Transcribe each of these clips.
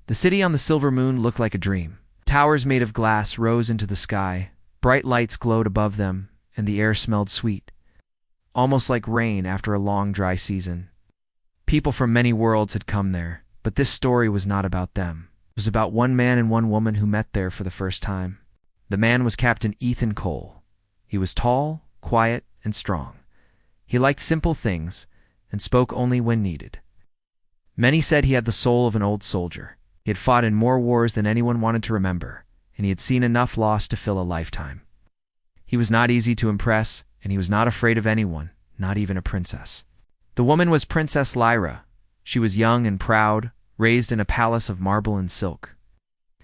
The city on the silver moon looked like a dream. Towers made of glass rose into the sky, bright lights glowed above them, and the air smelled sweet, almost like rain after a long dry season. People from many worlds had come there, but this story was not about them. It was about one man and one woman who met there for the first time. The man was Captain Ethan Cole. He was tall, quiet, and strong. He liked simple things and spoke only when needed. Many said he had the soul of an old soldier. He had fought in more wars than anyone wanted to remember, and he had seen enough loss to fill a lifetime. He was not easy to impress, and he was not afraid of anyone, not even a princess. The woman was Princess Lyra. She was young and proud, raised in a palace of marble and silk.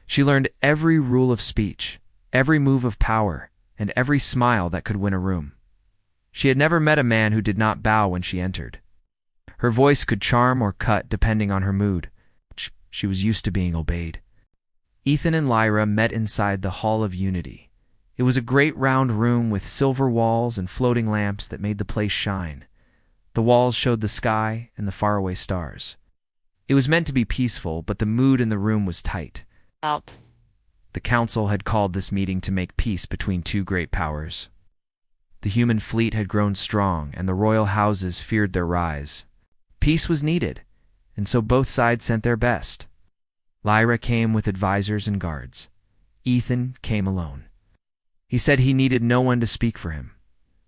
She learned every rule of speech, every move of power, and every smile that could win a room. She had never met a man who did not bow when she entered. Her voice could charm or cut depending on her mood. She was used to being obeyed. Ethan and Lyra met inside the Hall of Unity. It was a great round room with silver walls and floating lamps that made the place shine. The walls showed the sky and the faraway stars. It was meant to be peaceful, but the mood in the room was tight. Out. The council had called this meeting to make peace between two great powers. The human fleet had grown strong, and the royal houses feared their rise. Peace was needed, and so both sides sent their best. Lyra came with advisors and guards. Ethan came alone. He said he needed no one to speak for him.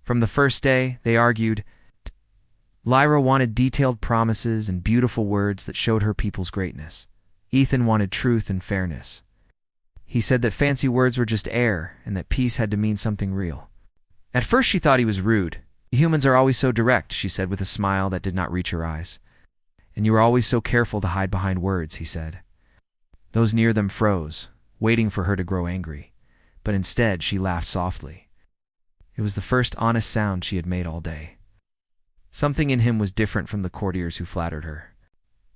From the first day, they argued. Lyra wanted detailed promises and beautiful words that showed her people's greatness. Ethan wanted truth and fairness. He said that fancy words were just air and that peace had to mean something real. At first she thought he was rude. Humans are always so direct, she said with a smile that did not reach her eyes. And you are always so careful to hide behind words, he said. Those near them froze, waiting for her to grow angry. But instead she laughed softly. It was the first honest sound she had made all day. Something in him was different from the courtiers who flattered her.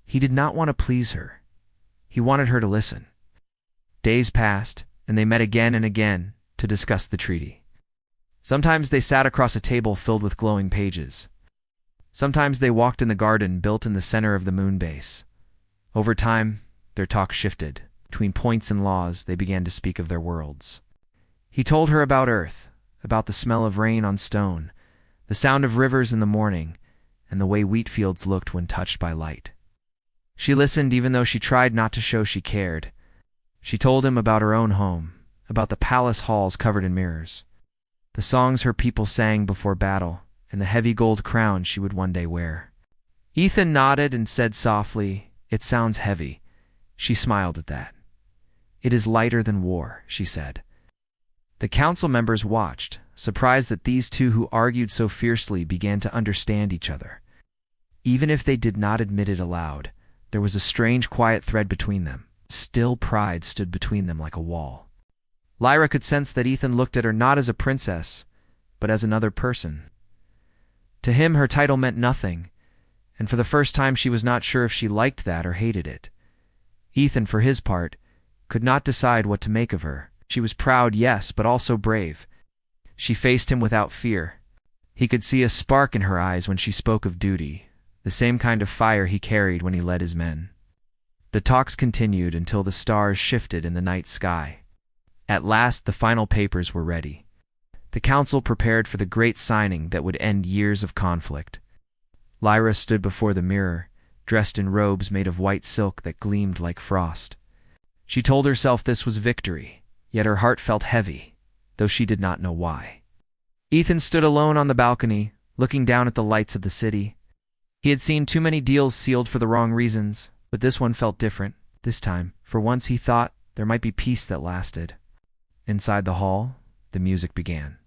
He did not want to please her. He wanted her to listen. Days passed, and they met again and again to discuss the treaty. Sometimes they sat across a table filled with glowing pages. Sometimes they walked in the garden built in the center of the moon base. Over time, their talk shifted. Between points and laws, they began to speak of their worlds. He told her about Earth, about the smell of rain on stone, the sound of rivers in the morning, and the way wheat fields looked when touched by light. She listened even though she tried not to show she cared. She told him about her own home, about the palace halls covered in mirrors, the songs her people sang before battle, and the heavy gold crown she would one day wear. Ethan nodded and said softly, "It sounds heavy." She smiled at that. "It is lighter than war," she said. The council members watched, surprised that these two who argued so fiercely began to understand each other. Even if they did not admit it aloud, there was a strange quiet thread between them. Still pride stood between them like a wall. Lyra could sense that Ethan looked at her not as a princess, but as another person. To him, her title meant nothing, and for the first time she was not sure if she liked that or hated it. Ethan, for his part, could not decide what to make of her. She was proud, yes, but also brave. She faced him without fear. He could see a spark in her eyes when she spoke of duty, the same kind of fire he carried when he led his men. The talks continued until the stars shifted in the night sky. At last, the final papers were ready. The council prepared for the great signing that would end years of conflict. Lyra stood before the mirror, dressed in robes made of white silk that gleamed like frost. She told herself this was victory, yet her heart felt heavy, though she did not know why. Ethan stood alone on the balcony, looking down at the lights of the city. He had seen too many deals sealed for the wrong reasons, but this one felt different. This time, for once, he thought there might be peace that lasted. Inside the hall, the music began.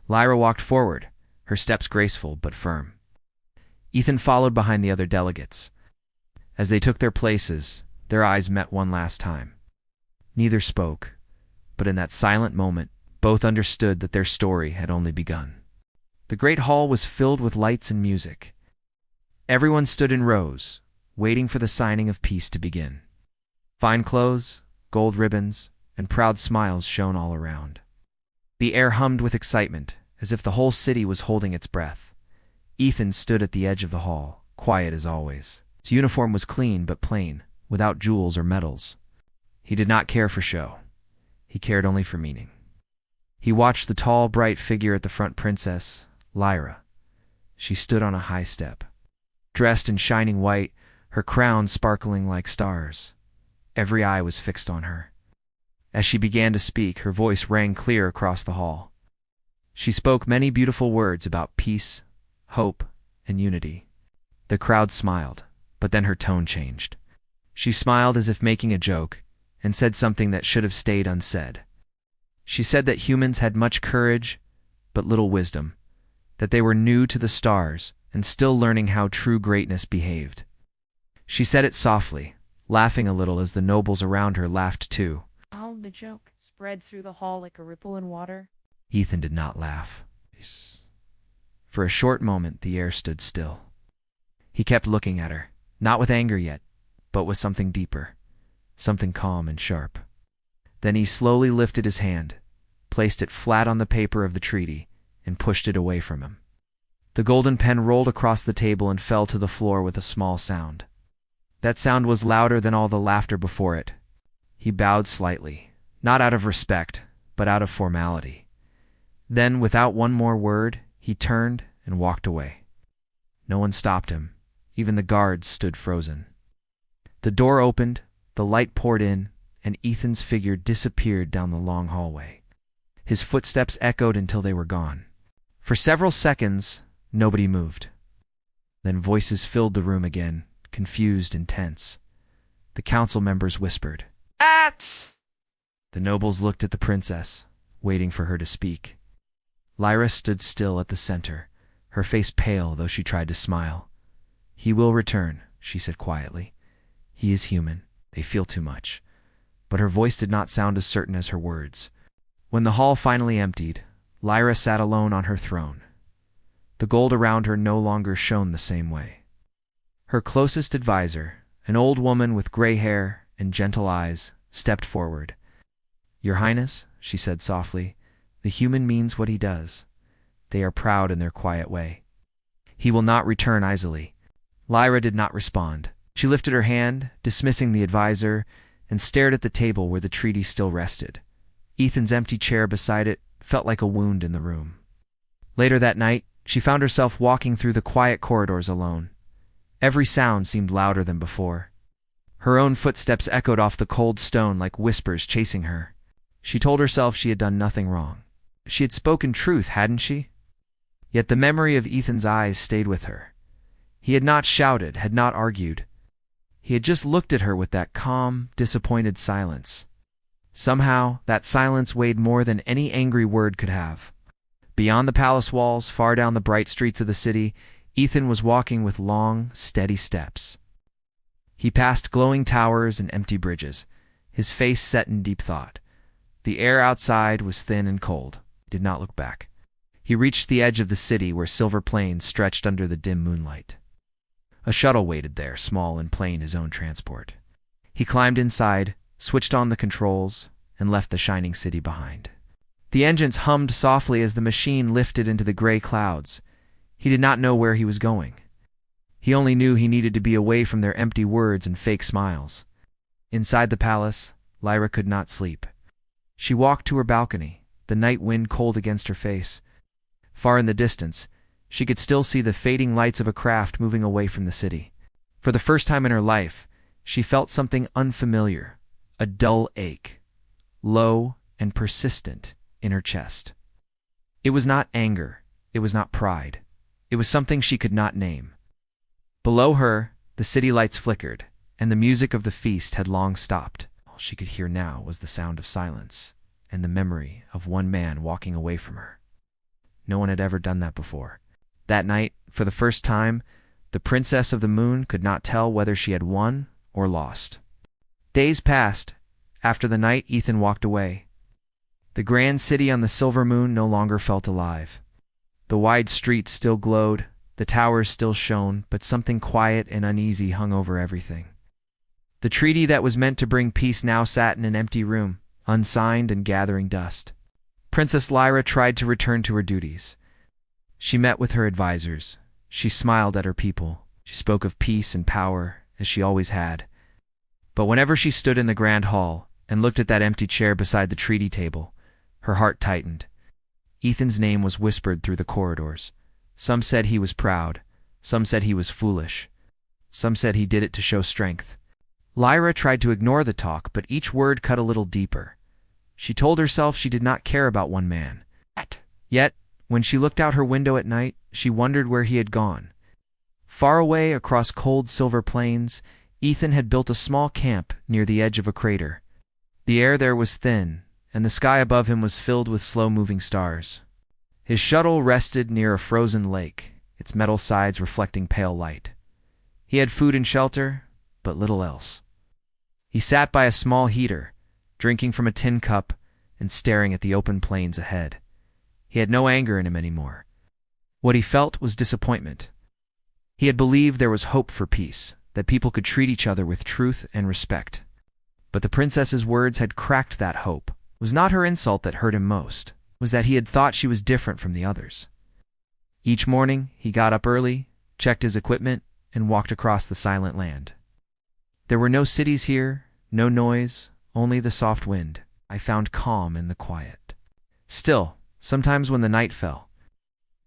Lyra walked forward, her steps graceful but firm. Ethan followed behind the other delegates. As they took their places, their eyes met one last time. Neither spoke, but in that silent moment, both understood that their story had only begun. The great hall was filled with lights and music. Everyone stood in rows, waiting for the signing of peace to begin. Fine clothes, gold ribbons, and proud smiles shone all around. The air hummed with excitement, as if the whole city was holding its breath. Ethan stood at the edge of the hall, quiet as always. His uniform was clean but plain, without jewels or medals. He did not care for show. He cared only for meaning. He watched the tall, bright figure at the front, Princess Lyra. She stood on a high step, dressed in shining white, her crown sparkling like stars. Every eye was fixed on her. As she began to speak, her voice rang clear across the hall. She spoke many beautiful words about peace, hope, and unity. The crowd smiled, but then her tone changed. She smiled as if making a joke, and said something that should have stayed unsaid. She said that humans had much courage, but little wisdom, that they were new to the stars and still learning how true greatness behaved. She said it softly, laughing a little as the nobles around her laughed too. How the joke spread through the hall like a ripple in water. Ethan did not laugh. For a short moment, the air stood still. He kept looking at her, not with anger yet, but with something deeper, something calm and sharp. Then he slowly lifted his hand, placed it flat on the paper of the treaty, and pushed it away from him. The golden pen rolled across the table and fell to the floor with a small sound. That sound was louder than all the laughter before it. He bowed slightly, not out of respect, but out of formality. Then, without one more word, he turned and walked away. No one stopped him. Even the guards stood frozen. The door opened, the light poured in, and Ethan's figure disappeared down the long hallway. His footsteps echoed until they were gone. For several seconds, nobody moved. Then voices filled the room again, confused and tense. The council members whispered, "At!" The nobles looked at the princess, waiting for her to speak. Lyra stood still at the center, her face pale though she tried to smile. "He will return," she said quietly. "He is human. They feel too much." But her voice did not sound as certain as her words. When the hall finally emptied, Lyra sat alone on her throne. The gold around her no longer shone the same way. Her closest advisor, an old woman with gray hair and gentle eyes, stepped forward. "Your Highness," she said softly, "the human means what he does. They are proud in their quiet way. He will not return easily." Lyra did not respond. She lifted her hand, dismissing the advisor, and stared at the table where the treaty still rested. Ethan's empty chair beside it felt like a wound in the room. Later that night, she found herself walking through the quiet corridors alone. Every sound seemed louder than before. Her own footsteps echoed off the cold stone like whispers chasing her. She told herself she had done nothing wrong. She had spoken truth, hadn't she? Yet the memory of Ethan's eyes stayed with her. He had not shouted, had not argued. He had just looked at her with that calm, disappointed silence. Somehow, that silence weighed more than any angry word could have. Beyond the palace walls, far down the bright streets of the city, Ethan was walking with long, steady steps. He passed glowing towers and empty bridges, his face set in deep thought. The air outside was thin and cold. He did not look back. He reached the edge of the city where silver plains stretched under the dim moonlight. A shuttle waited there, small and plain his own transport. He climbed inside, switched on the controls, and left the shining city behind. The engines hummed softly as the machine lifted into the gray clouds. He did not know where he was going. He only knew he needed to be away from their empty words and fake smiles. Inside the palace, Lyra could not sleep. She walked to her balcony, the night wind cold against her face. Far in the distance, she could still see the fading lights of a craft moving away from the city. For the first time in her life, she felt something unfamiliar, a dull ache, low and persistent in her chest. It was not anger, it was not pride, it was something she could not name. Below her, the city lights flickered, and the music of the feast had long stopped. All she could hear now was the sound of silence, and the memory of one man walking away from her. No one had ever done that before. That night, for the first time, the Princess of the Moon could not tell whether she had won or lost. Days passed. After the night Ethan walked away. The grand city on the silver moon no longer felt alive. The wide streets still glowed, the towers still shone, but something quiet and uneasy hung over everything. The treaty that was meant to bring peace now sat in an empty room, unsigned and gathering dust. Princess Lyra tried to return to her duties. She met with her advisors. She smiled at her people. She spoke of peace and power, as she always had. But whenever she stood in the grand hall and looked at that empty chair beside the treaty table, her heart tightened. Ethan's name was whispered through the corridors. Some said he was proud. Some said he was foolish. Some said he did it to show strength. Lyra tried to ignore the talk, but each word cut a little deeper. She told herself she did not care about one man. Yet, when she looked out her window at night, she wondered where he had gone. Far away across cold silver plains, Ethan had built a small camp near the edge of a crater. The air there was thin, and the sky above him was filled with slow-moving stars. His shuttle rested near a frozen lake, its metal sides reflecting pale light. He had food and shelter, but little else. He sat by a small heater, drinking from a tin cup and staring at the open plains ahead. He had no anger in him anymore. What he felt was disappointment. He had believed there was hope for peace, that people could treat each other with truth and respect. But the princess's words had cracked that hope. It was not her insult that hurt him most. It was that he had thought she was different from the others. Each morning, he got up early, checked his equipment, and walked across the silent land. There were no cities here, no noise, only the soft wind. I found calm in the quiet. Still, sometimes when the night fell,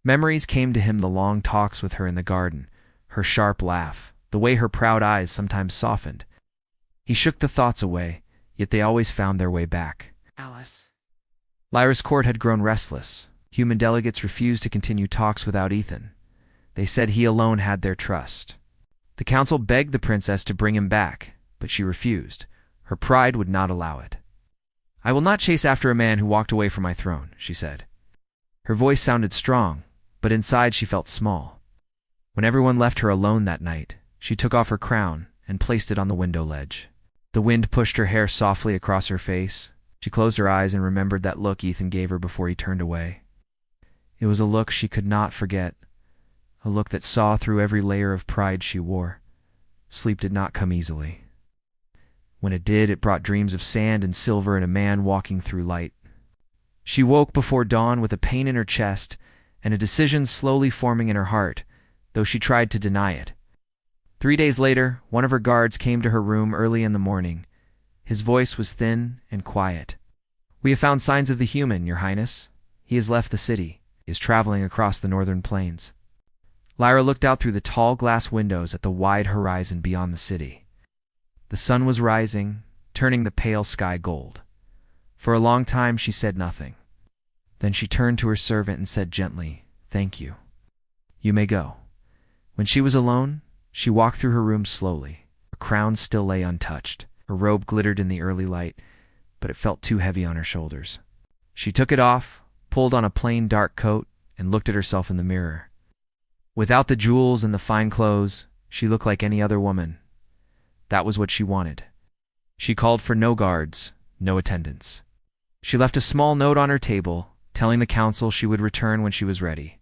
memories came to him, the long talks with her in the garden, her sharp laugh, the way her proud eyes sometimes softened. He shook the thoughts away, yet they always found their way back. Alice. Lyra's court had grown restless. Human delegates refused to continue talks without Ethan. They said he alone had their trust. The council begged the princess to bring him back, but she refused. Her pride would not allow it. "I will not chase after a man who walked away from my throne," she said. Her voice sounded strong, but inside she felt small. When everyone left her alone that night, she took off her crown and placed it on the window ledge. The wind pushed her hair softly across her face. She closed her eyes and remembered that look Ethan gave her before he turned away. It was a look she could not forget, a look that saw through every layer of pride she wore. Sleep did not come easily. When it did, it brought dreams of sand and silver and a man walking through light. She woke before dawn with a pain in her chest and a decision slowly forming in her heart, though she tried to deny it. 3 days later, one of her guards came to her room early in the morning. His voice was thin and quiet. "We have found signs of the human, Your Highness. He has left the city. He is traveling across the northern plains." Lyra looked out through the tall glass windows at the wide horizon beyond the city. The sun was rising, turning the pale sky gold. For a long time she said nothing. Then she turned to her servant and said gently, "Thank you. You may go." When she was alone, she walked through her room slowly. Her crown still lay untouched. Her robe glittered in the early light, but it felt too heavy on her shoulders. She took it off, pulled on a plain dark coat, and looked at herself in the mirror. Without the jewels and the fine clothes, she looked like any other woman. That was what she wanted. She called for no guards, no attendants. She left a small note on her table, telling the council she would return when she was ready.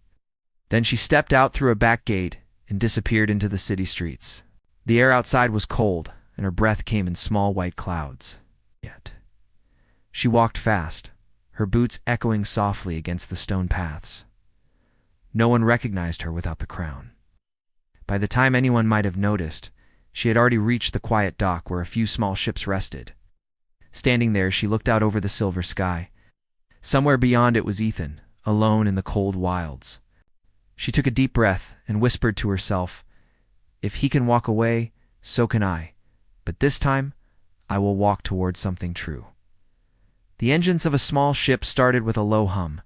Then she stepped out through a back gate and disappeared into the city streets. The air outside was cold, and her breath came in small white clouds. Yet she walked fast, her boots echoing softly against the stone paths. No one recognized her without the crown. By the time anyone might have noticed, she had already reached the quiet dock where a few small ships rested. Standing there, she looked out over the silver sky. Somewhere beyond it was Ethan, alone in the cold wilds. She took a deep breath and whispered to herself, "If he can walk away, so can I. But this time, I will walk toward something true." The engines of a small ship started with a low hum.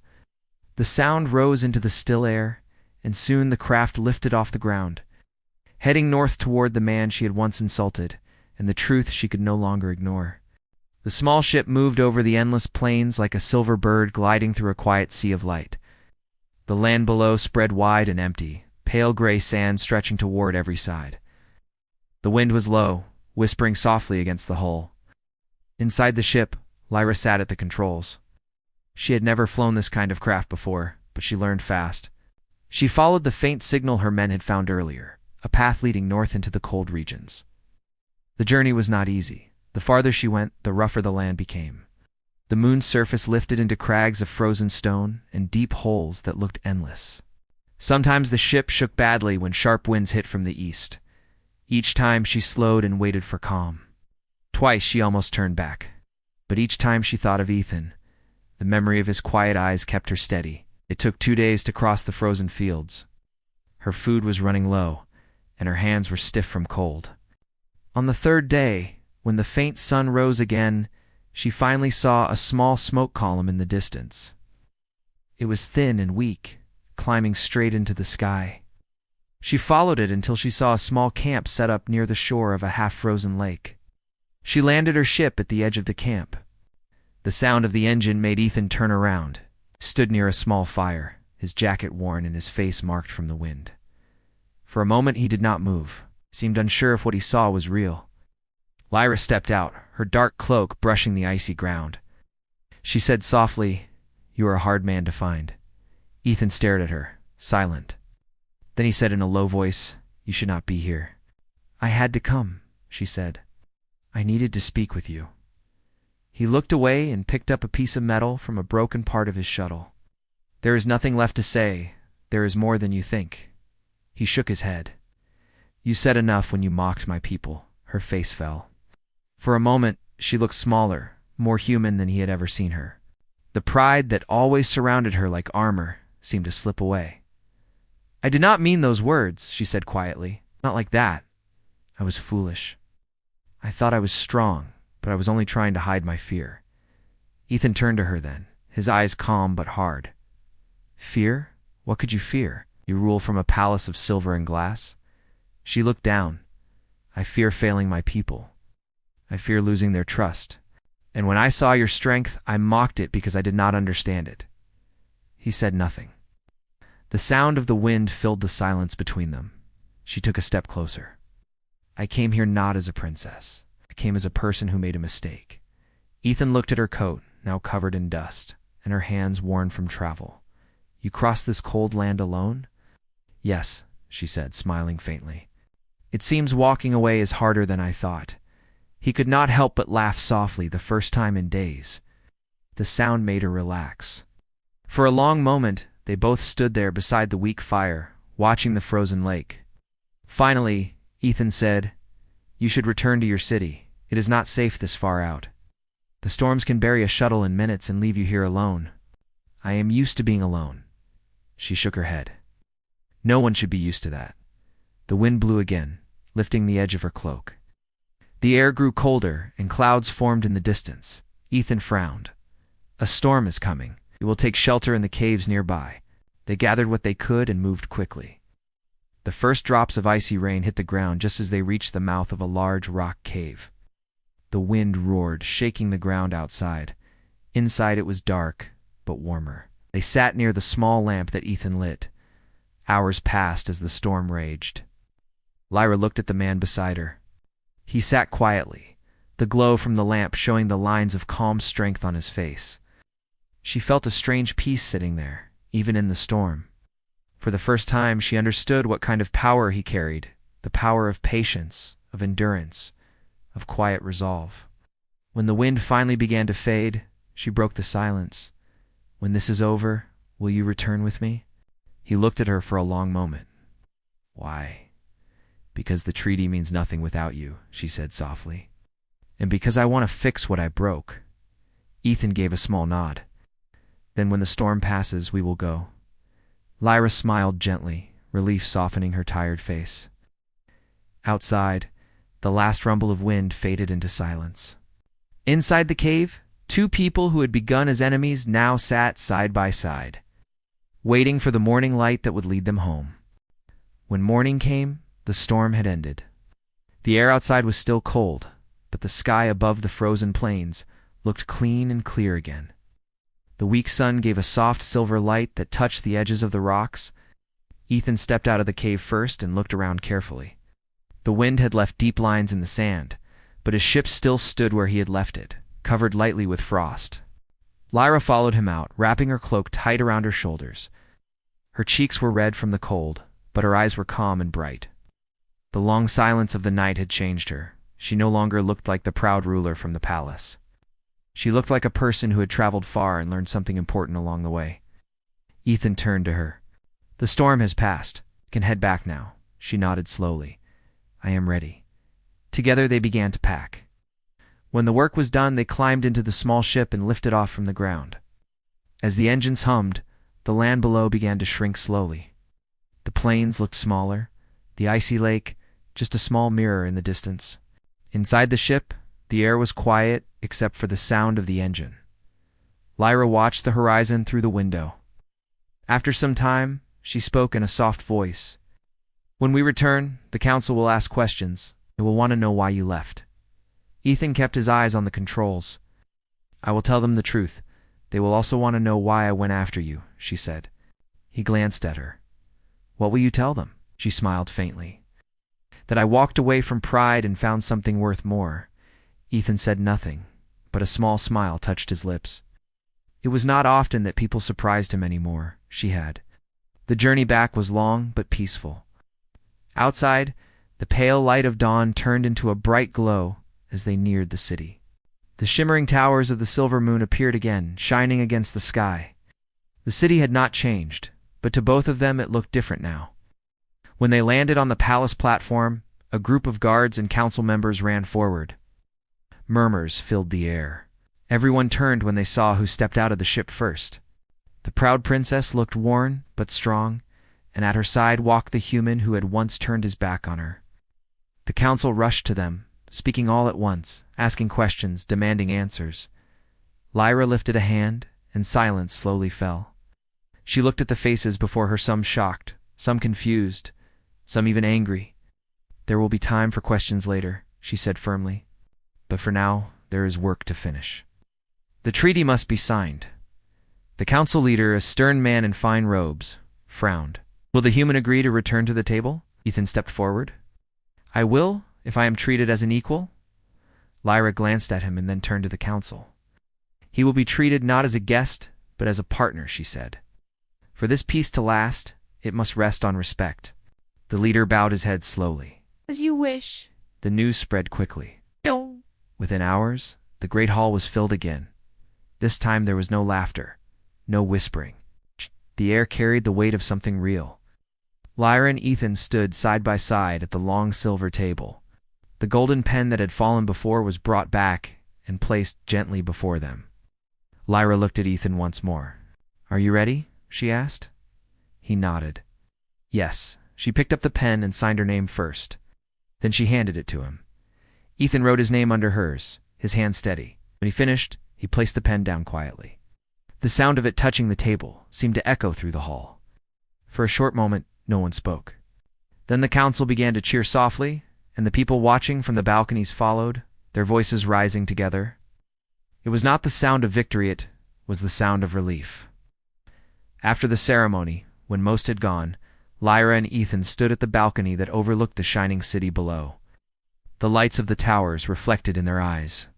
The sound rose into the still air, and soon the craft lifted off the ground, heading north toward the man she had once insulted, and the truth she could no longer ignore. The small ship moved over the endless plains like a silver bird gliding through a quiet sea of light. The land below spread wide and empty, pale gray sand stretching toward every side. The wind was low, whispering softly against the hull. Inside the ship, Lyra sat at the controls. She had never flown this kind of craft before, but she learned fast. She followed the faint signal her men had found earlier, a path leading north into the cold regions. The journey was not easy. The farther she went, the rougher the land became. The moon's surface lifted into crags of frozen stone and deep holes that looked endless. Sometimes the ship shook badly when sharp winds hit from the east. Each time she slowed and waited for calm. Twice she almost turned back, but each time she thought of Ethan. The memory of his quiet eyes kept her steady. It took 2 days to cross the frozen fields. Her food was running low, and her hands were stiff from cold. On the 3rd day, when the faint sun rose again, she finally saw a small smoke column in the distance. It was thin and weak, climbing straight into the sky. She followed it until she saw a small camp set up near the shore of a half-frozen lake. She landed her ship at the edge of the camp. The sound of the engine made Ethan turn around. He stood near a small fire, his jacket worn and his face marked from the wind. For a moment he did not move, seemed unsure if what he saw was real. Lyra stepped out, her dark cloak brushing the icy ground. She said softly, "You are a hard man to find." Ethan stared at her, silent. Then he said in a low voice, "You should not be here." "I had to come," she said. "I needed to speak with you." He looked away and picked up a piece of metal from a broken part of his shuttle. "There is nothing left to say. There is more than you think." He shook his head. "You said enough when you mocked my people." Her face fell. For a moment, she looked smaller, more human than he had ever seen her. The pride that always surrounded her like armor seemed to slip away. "I did not mean those words," she said quietly. "Not like that. I was foolish. I thought I was strong, but I was only trying to hide my fear." Ethan turned to her then, his eyes calm but hard. "Fear? What could you fear? You rule from a palace of silver and glass?" She looked down. "I fear failing my people. I fear losing their trust. And when I saw your strength, I mocked it because I did not understand it." He said nothing. The sound of the wind filled the silence between them. She took a step closer. "I came here not as a princess. I came as a person who made a mistake." Ethan looked at her coat, now covered in dust, and her hands worn from travel. "You crossed this cold land alone?" "Yes," she said, smiling faintly. "It seems walking away is harder than I thought." He could not help but laugh softly the first time in days. The sound made her relax. For a long moment, they both stood there beside the weak fire, watching the frozen lake. Finally, Ethan said, "You should return to your city. It is not safe this far out. The storms can bury a shuttle in minutes and leave you here alone." "I am used to being alone." She shook her head. "No one should be used to that." The wind blew again, lifting the edge of her cloak. The air grew colder, and clouds formed in the distance. Ethan frowned. "A storm is coming. We will take shelter in the caves nearby." They gathered what they could and moved quickly. The first drops of icy rain hit the ground just as they reached the mouth of a large rock cave. The wind roared, shaking the ground outside. Inside it was dark, but warmer. They sat near the small lamp that Ethan lit. Hours passed as the storm raged. Lyra looked at the man beside her. He sat quietly, the glow from the lamp showing the lines of calm strength on his face. She felt a strange peace sitting there, even in the storm. For the first time, she understood what kind of power he carried, the power of patience, of endurance, of quiet resolve. When the wind finally began to fade, she broke the silence. "When this is over, will you return with me?" He looked at her for a long moment. "Why?" "Because the treaty means nothing without you," she said softly. "And because I want to fix what I broke." Ethan gave a small nod. "Then when the storm passes, we will go." Lyra smiled gently, relief softening her tired face. Outside, the last rumble of wind faded into silence. Inside the cave, two people who had begun as enemies now sat side by side, waiting for the morning light that would lead them home. When morning came, the storm had ended. The air outside was still cold, but the sky above the frozen plains looked clean and clear again. The weak sun gave a soft silver light that touched the edges of the rocks. Ethan stepped out of the cave first and looked around carefully. The wind had left deep lines in the sand, but his ship still stood where he had left it, covered lightly with frost. Lyra followed him out, wrapping her cloak tight around her shoulders. Her cheeks were red from the cold, but her eyes were calm and bright. The long silence of the night had changed her. She no longer looked like the proud ruler from the palace. She looked like a person who had traveled far and learned something important along the way. Ethan turned to her. "The storm has passed. You can head back now." She nodded slowly. "I am ready." Together they began to pack. When the work was done, they climbed into the small ship and lifted off from the ground. As the engines hummed, the land below began to shrink slowly. The plains looked smaller, the icy lake just a small mirror in the distance. Inside the ship, the air was quiet except for the sound of the engine. Lyra watched the horizon through the window. After some time, she spoke in a soft voice. "When we return, the council will ask questions. They will want to know why you left." Ethan kept his eyes on the controls. "I will tell them the truth. They will also want to know why I went after you," she said. He glanced at her. "What will you tell them?" She smiled faintly. "That I walked away from pride and found something worth more." Ethan said nothing, but a small smile touched his lips. It was not often that people surprised him anymore. She had. The journey back was long but peaceful. Outside, the pale light of dawn turned into a bright glow as they neared the city. The shimmering towers of the silver moon appeared again, shining against the sky. The city had not changed, but to both of them it looked different now. When they landed on the palace platform, a group of guards and council members ran forward. Murmurs filled the air. Everyone turned when they saw who stepped out of the ship first. The proud princess looked worn but strong, and at her side walked the human who had once turned his back on her. The council rushed to them, speaking all at once, asking questions, demanding answers. Lyra lifted a hand, and silence slowly fell. She looked at the faces before her, some shocked, some confused, some even angry. "There will be time for questions later," she said firmly. "But for now, there is work to finish. The treaty must be signed." The council leader, a stern man in fine robes, frowned. "Will the human agree to return to the table?" Ethan stepped forward. "I will, if I am treated as an equal." Lyra glanced at him and then turned to the council. "He will be treated not as a guest, but as a partner," she said. "For this peace to last, it must rest on respect." The leader bowed his head slowly. "As you wish." The news spread quickly. Don't. Within hours, the great hall was filled again. This time there was no laughter, no whispering. The air carried the weight of something real. Lyra and Ethan stood side by side at the long silver table. The golden pen that had fallen before was brought back and placed gently before them. Lyra looked at Ethan once more. "Are you ready?" she asked. He nodded. Yes. She picked up the pen and signed her name first. Then she handed it to him. Ethan wrote his name under hers, his hand steady. When he finished, he placed the pen down quietly. The sound of it touching the table seemed to echo through the hall. For a short moment, no one spoke. Then the council began to cheer softly, and the people watching from the balconies followed, their voices rising together. It was not the sound of victory, it was the sound of relief. After the ceremony, when most had gone, Lyra and Ethan stood at the balcony that overlooked the shining city below. The lights of the towers reflected in their eyes.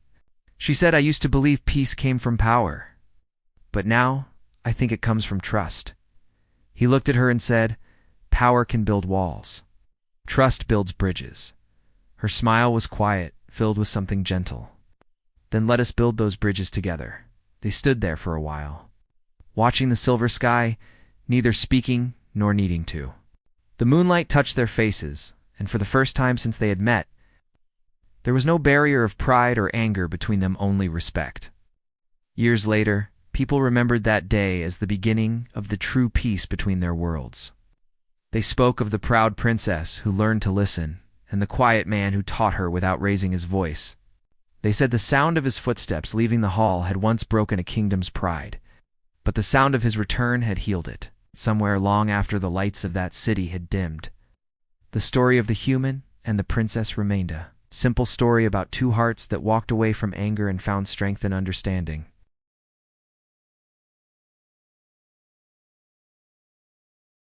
She said, "I used to believe peace came from power. But now, I think it comes from trust." He looked at her and said, "Power can build walls. Trust builds bridges." Her smile was quiet, filled with something gentle. "Then let us build those bridges together." They stood there for a while, watching the silver sky, neither speaking nor needing to. The moonlight touched their faces, and for the first time since they had met, there was no barrier of pride or anger between them, only respect. Years later, people remembered that day as the beginning of the true peace between their worlds. They spoke of the proud princess who learned to listen, and the quiet man who taught her without raising his voice. They said the sound of his footsteps leaving the hall had once broken a kingdom's pride, but the sound of his return had healed it, somewhere long after the lights of that city had dimmed. The story of the human and the princess remained a simple story about two hearts that walked away from anger and found strength in understanding.